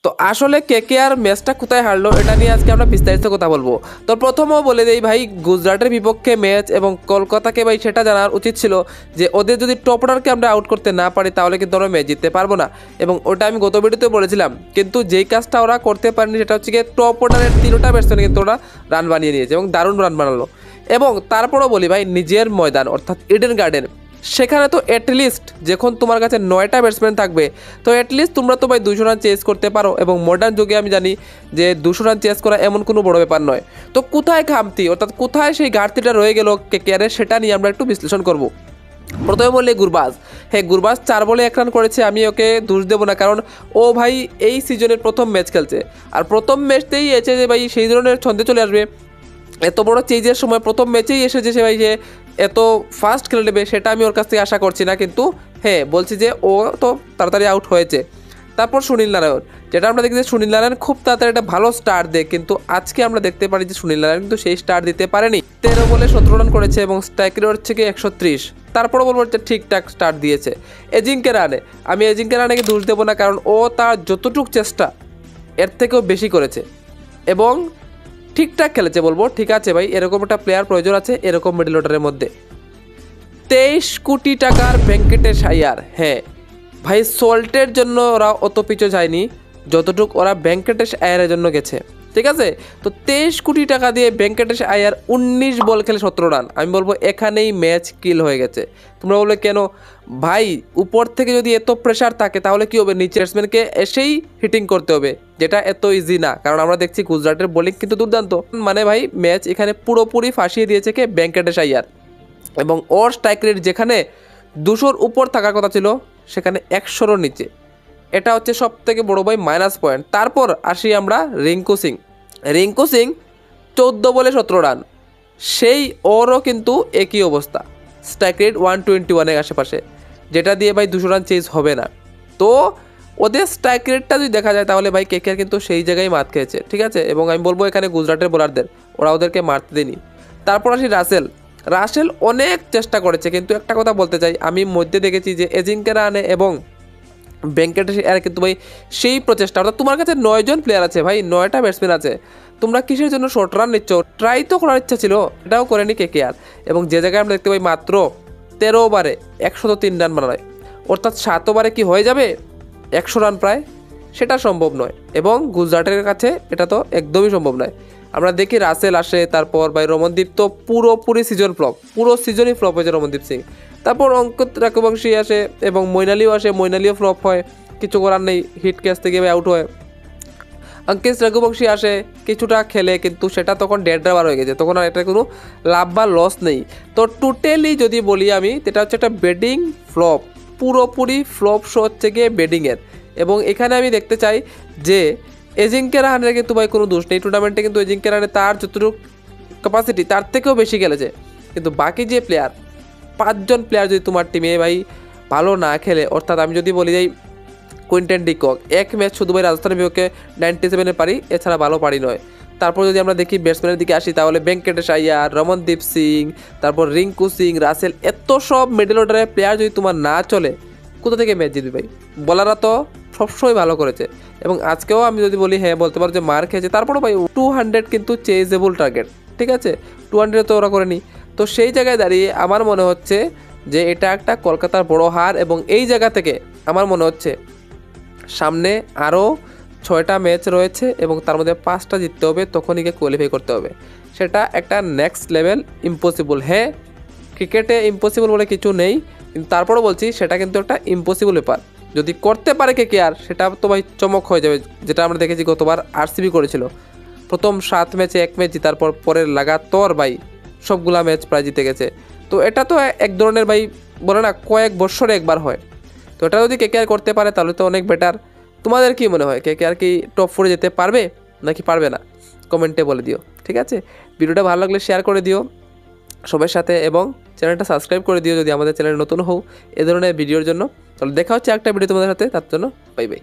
তো আসলে কেকেআর ম্যাচটা কোথায় হারলো এটা নিয়ে আজকে আমরা বিস্তারিত কথা বলবো। তো প্রথমেও বলে দেই ভাই, গুজরাটের বিপক্ষে ম্যাচ এবং কলকাতাকে ভাই সেটা জানার উচিত ছিল যে ওদের যদি টপ অর্ডারকে আমরা আউট করতে না পারি তাহলে কিন্তু আমরা ম্যাচ জিততে পারবো না, এবং ওটা আমি গত ভিডিওতে বলেছিলাম। কিন্তু যেই কাজটা ওরা করতে পারেনি সেটা হচ্ছে গিয়ে টপ অর্ডারের 3টা ব্যাটসম্যান কিন্তু ওরা রান বানিয়ে নিয়েছে এবং দারুণ রান বানালো। এবং তারপরও বলি ভাই, নিজের ময়দান অর্থাৎ ইডেন গার্ডেন, সেখানে তো অ্যাটলিস্ট যখন তোমার কাছে 9টা ব্যাটসম্যান থাকবে তো অ্যাটলিস্ট তোমরা তো ভাই 200 রান চেস করতে পারো, এবং মডার্ন যুগে আমি জানি যে 200 রান চেস করা এমন কোনো বড় ব্যাপার নয়। তো কোথায় খামতি অর্থাৎ কোথায় সেই ঘাটতিটা রয়ে গেল কেকেআরের, সেটা নিয়ে আমরা একটু বিশ্লেষণ করব। প্রথমে বললে গুরবাজ, হ্যাঁ গুরবাজ 4 বলে 1 রান করেছে, আমি ওকে দোষ দেবো না, কারণ ও ভাই এই সিজনের প্রথম ম্যাচ খেলছে, আর প্রথম ম্যাচতেই এসে যে ভাই সেই ধরনের ছন্দে চলে আসবে, এত বড় চেঞ্জের সময় প্রথম ম্যাচেই এসেছে সে ভাই যে এত ফাস্ট খেলে নেবে সেটা আমি ওর কাছ থেকে আশা করছি না। কিন্তু হ্যাঁ বলছি যে ও তো তাড়াতাড়ি আউট হয়েছে। তারপর সুনীল নারায়ণ, যেটা আমরা দেখি যে সুনীল নারায়ণ খুব তাড়াতাড়ি একটা ভালো স্টার্ট দেয়, কিন্তু আজকে আমরা দেখতে পারি যে সুনীল নারায়ণ কিন্তু সেই স্টার্ট দিতে পারেনি। 13 বলে 17 রান করেছে এবং স্ট্রাইক রেট হচ্ছে কি 130। তারপরও বলবো যে ঠিকঠাক স্টার্ট দিয়েছে। এজিঙ্কে রানে, আমি এজিঙ্কে রানেকে দোষ দেবো না, কারণ ও তার যতটুকু চেষ্টা এর থেকেও বেশি করেছে এবং ঠিকঠাক খেলেছে বলবো। ঠিক আছে ভাই, এরকম একটা প্লেয়ার প্রয়োজন আছে এরকম মিডল অর্ডারের মধ্যে। 23 কোটি টাকার ভেঙ্কটেশ আয়ার, হ্যাঁ ভাই সল্টের জন্য ওরা অত পিছু যায়নি যতটুকু ওরা ভেঙ্কটেশ আয়ারের জন্য গেছে, ঠিক আছে। তো 23 কোটি টাকা দিয়ে ভেঙ্কটেশ আয়ার 19 বল খেলে 17 রান, আমি বলবো এখানেই ম্যাচ কিল হয়ে গেছে। তোমরা বলবে কেন ভাই, উপর থেকে যদি এত প্রেশার থাকে তাহলে কি হবে, নিচে ব্যাটসম্যানকে এসেই হিটিং করতে হবে, যেটা এত ইজি না, কারণ আমরা দেখছি গুজরাটের বোলিং কিন্তু দুর্দান্ত। মানে ভাই ম্যাচ এখানে পুরোপুরি ফাঁসিয়ে দিয়েছে কে, ভেঙ্কটেশ আয়ার, এবং ওর স্ট্রাইক রেট যেখানে 200-র উপর থাকার কথা ছিল সেখানে 100-র নিচে, এটা হচ্ছে সব থেকে বড়ো ভাই মাইনাস পয়েন্ট। তারপর আসি আমরা রিঙ্কু সিং। রিঙ্কু সিং 14 বলে 17 রান, সেই ওরও কিন্তু একই অবস্থা, স্ট্রাইক রেট 121-এর আশেপাশে, যেটা দিয়ে ভাই 200 রান চেজ হবে না। তো ওদের স্ট্রাইক রেটটা যদি দেখা যায় তাহলে ভাই কেকেআর কিন্তু সেই জায়গায় মাত খেয়েছে, ঠিক আছে। এবং আমি বলবো এখানে গুজরাটের বোলারদের ওরা ওদেরকে মারতে দেয়নি। তারপর আসি রাসেল অনেক চেষ্টা করেছে, কিন্তু একটা কথা বলতে চাই, আমি মধ্যে দেখেছি যে এজিঙ্কে রানে এবং ভেঙ্কটেশ আয়ার কিন্তু ভাই সেই প্রচেষ্টা, অর্থাৎ তোমার কাছে 9 জন প্লেয়ার আছে ভাই, 9টা ব্যাটসম্যান আছে, তোমরা কিসের জন্য শর্ট রান নিচ্ছ? ট্রাই তো করার ইচ্ছা ছিল, এটাও করেনি কেকেআর। এবং যে জায়গায় আমরা দেখতে পাই মাত্র 13 ওভারে 103 রান বানায়, অর্থাৎ 7 ওভারে কি হয়ে যাবে 100 রান প্রায়, সেটা সম্ভব নয়। এবং গুজরাটের কাছে এটা তো একদমই সম্ভব নয়। আমরা দেখি রাসেল আসে, তারপর ভাই রমনদীপ তো পুরোপুরি সিজন ফ্লপ, পুরো সিজনই ফ্লপ হয়েছে রমনদীপ সিং। তারপর অঙ্কিত রাঘুবংশী আসে এবং মৈনালিও আসে, মৈনালিও ফ্লপ হয়, কিছু করার নেই, হিট ক্যাচ থেকে আউট হয়। অঙ্কিত রাঘুবংশী আসে, কিছুটা খেলে, কিন্তু সেটা তখন ডেড রাবার হয়ে গেছে, তখন আর এটা কোনো লাভ বা লস নেই। তো টোটালি যদি বলি আমি, এটা হচ্ছে একটা ব্যাটিং ফ্লপ, পুরোপুরি ফ্লপ শো হচ্ছে গিয়ে ব্যাটিংয়ের। এবং এখানে আমি দেখতে চাই যে এজিঙ্কে রাহানের কিন্তু ভাই কোনো দোষ নেই, টুর্নামেন্টে কিন্তু এজিঙ্কে রাহানে তার যতটুকু ক্যাপাসিটি তার থেকেও বেশি খেলেছে, কিন্তু বাকি যে প্লেয়ার 5 জন প্লেয়ার যদি তোমার টিমে ভাই ভালো না খেলে, অর্থাৎ আমি যদি বলি যাই কুইন্টন ডি কক এক ম্যাচ শুধু ভাই রাজস্থানের বিপক্ষে 97-এ পারি, এছাড়া ভালো পারি নয়। তারপর যদি আমরা দেখি ব্যাটসম্যানের দিকে আসি তাহলে ভেঙ্কটেশ আয়ার, রমনদীপ সিং, তারপর রিঙ্কু সিং, রাসেল, এত সব মিডল অর্ডারের প্লেয়ার যদি তোমার না চলে কোথা থেকে ম্যাচ জিতবে ভাই? বলাররা তো সবসময় ভালো করেছে, এবং আজকেও আমি যদি বলি হ্যাঁ বলতে পারো যে মার খেয়েছে, তারপরও ভাই 200 কিন্তু চেজেবল টার্গেট, ঠিক আছে, 200 তো ওরা করেনি। তো সেই জায়গায় দাঁড়িয়ে আমার মনে হচ্ছে যে এটা একটা কলকাতার বড় হার, এবং এই জায়গা থেকে আমার মনে হচ্ছে সামনে আরও 6টা ম্যাচ রয়েছে এবং তার মধ্যে 5টা জিততে হবে, তখনই গিয়ে কোয়ালিফাই করতে হবে, সেটা একটা নেক্সট লেভেল ইম্পসিবল। হ্যাঁ ক্রিকেটে ইম্পসিবল বলে কিছু নেই, কিন্তু তারপরও বলছি সেটা কিন্তু একটা ইম্পসিবল ব্যাপার, যদি করতে পারে কেকেআর সেটা তো ভাই চমক হয়ে যাবে, যেটা আমরা দেখেছি গতবার আরসিবি করেছিল, প্রথম 7 ম্যাচে 1 ম্যাচ জিতার পর পরের লাগাতার ভাই সবগুলা ম্যাচ প্রায় জিতে গেছে। তো এটা তো এক ধরনের ভাই বলে না কয়েক বছরে একবার হয়, তো এটা যদি কেকেআর করতে পারে তাহলে তো অনেক বেটার। তোমাদের কি মনে হয় কেকেআর কি টপ 4-এ যেতে পারবে নাকি পারবে না? কমেন্টে বলে দিও, ঠিক আছে। ভিডিওটা ভালো লাগলে শেয়ার করে দিও সবার সাথে, এবং চ্যানেলটা সাবস্ক্রাইব করে দিও যদি আমাদের চ্যানেল নতুন হও এ ধরনের ভিডিওর জন্য। তাহলে দেখা হচ্ছে একটা ভিডিও তোমাদের সাথে, তার জন্য বাই বাই।